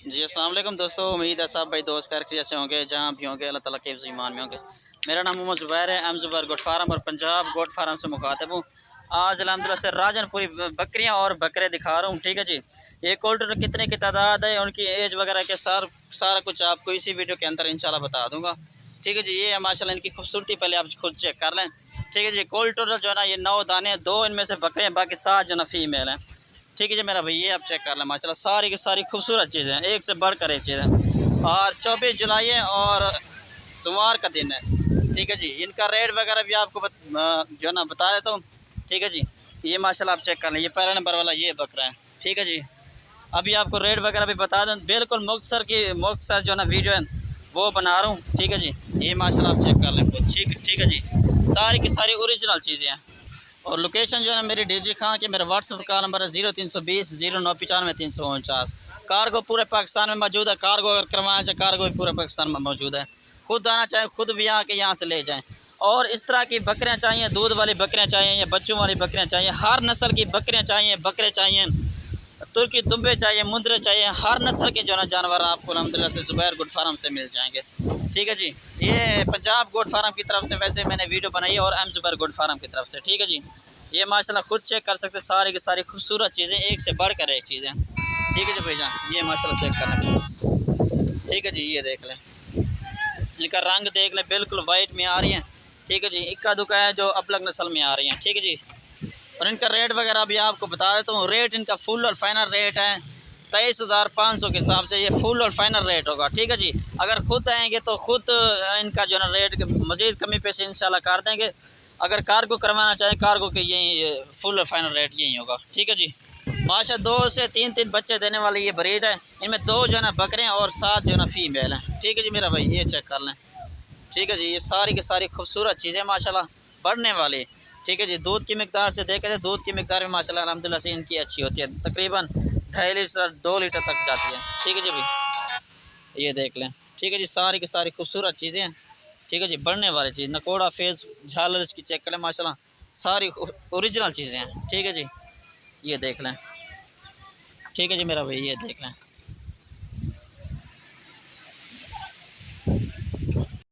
जी अस्सलाम वालेकुम दोस्तों, उम्मीद है सब भाई दोस्त कर जैसे होंगे, जहाँ भी होंगे अल्लाह ताला के ईमान में होंगे। मेरा नाम मोहम्मद ज़ुबैर है, एम ज़ुबैर गोट फार्म और पंजाब गोट फार्म से मुखातिब हूँ। आज अल्हम्दुलिल्लाह से राजनपुरी बकरियाँ और बकरे दिखा रहा हूँ। ठीक है जी, ये कोल्टर कितने की तादाद है, उनकी एज वगैरह के सारा कुछ आपको इसी वीडियो के अंदर इंशाल्लाह बता दूँगा। ठीक है जी, ये माशाल्लाह इनकी खूबसूरती पहले आप खुद चेक कर लें। ठीक है जी, कोल्टर जो है ना ये 9 दाने, 2 इनमें से बकरे हैं, बाकी 7 जो ना फीमेल हैं। ठीक है जी मेरा भाई, ये आप चेक कर लें माशाल्लाह सारी की सारी खूबसूरत चीज़ें हैं, एक से बढ़कर एक चीज़ है। और 24 जुलाई है और सोमवार का दिन है। ठीक है जी, इनका रेट वगैरह भी आपको जो है ना बता देता हूँ। ठीक है जी, ये माशाल्लाह आप चेक कर लें, ये पहला नंबर वाला ये बकरा है। ठीक है जी, अभी आपको रेट वगैरह भी बता दें, बिल्कुल मुख्तसर जो है ना वीडियो है वो बना रहा हूँ। ठीक है जी, ये माशाल्लाह आप चेक कर लें खुद। ठीक है जी, सारी की सारी ओरिजिनल चीज़ें हैं। और लोकेशन जो है ना मेरी डीजी खां के, मेरा व्हाट्सअप का नंबर है 0320 0995 349। कार्गो पूरे पाकिस्तान में मौजूद है। कार्गो अगर करवाना चाहे कार्गो भी पूरे पाकिस्तान में मौजूद है। खुद आना चाहे खुद भी आके यहाँ से ले जाएं। और इस तरह की बकरियाँ चाहिए, दूध वाली बकरियाँ चाहिए या बच्चों वाली बकरियाँ चाहिए, हर नस्ल की बकरियाँ चाहिए, बकरे चाहिए, तुर्की दुम्बे चाहिए, मुंदरे चाहिए, हर नस्ल के जो है ना जानवर आपको अल्हम्दुलिल्लाह से ज़ुबैर गोट फार्म से मिल जाएंगे। ठीक है जी, ये पंजाब गोट फार्म की तरफ से वैसे मैंने वीडियो बनाई है और एम ज़ुबैर गोट फार्म की तरफ से। ठीक है जी, ये माशाल्लाह खुद चेक कर सकते, सारी की सारी खूबसूरत चीज़ें, एक से बढ़कर एक चीज़ें। ठीक है जी भाईजान, ये माशाल्लाह चेक कर लें। ठीक है जी, ये देख लें, इनका रंग देख लें, बिल्कुल वाइट में आ रही हैं। ठीक है जी, इक्का दुक्का है जो अपलग नस्ल में आ रही हैं। ठीक है जी, और इनका रेट वगैरह भी आपको बता देता हूँ। रेट इनका फुल और फाइनल रेट है 23,500 के हिसाब से, ये फुल और फाइनल रेट होगा। ठीक है जी, अगर खुद आएंगे तो खुद इनका जो है ना रेट मज़ीद कमी पेश इंशाल्लाह कर देंगे। अगर कार्गो करवाना चाहें कार्गो के यही फुल और फाइनल रेट यही होगा। ठीक है जी, माशा 2 से 3 बच्चे देने वाली ये ब्रीड है। इनमें 2 जो है ना बकरे हैं और 7 जो है ना फीमेल हैं। ठीक है जी मेरा भाई, ये चेक कर लें। ठीक है जी, ये सारी की सारी खूबसूरत चीज़ें माशाल्लाह बढ़ने वाली। ठीक है जी, दूध की मिकदार से देखें तो दूध की मिकदार भी माशाल्लाह अल्हम्दुलिल्लाह से इनकी अच्छी होती है, तकरीबन 2.5 लीटर 2 लीटर तक जाती है। ठीक है जी भाई, ये देख लें। ठीक है जी, सारी की सारी खूबसूरत चीज़ें हैं। ठीक है जी, बढ़ने वाली चीज़, नकोड़ा फेज झालर इसकी चेक करें माशाल्लाह सारी ओरिजिनल चीज़ें हैं। ठीक है जी, ये देख लें। ठीक है जी मेरा भाई, ये देख लें।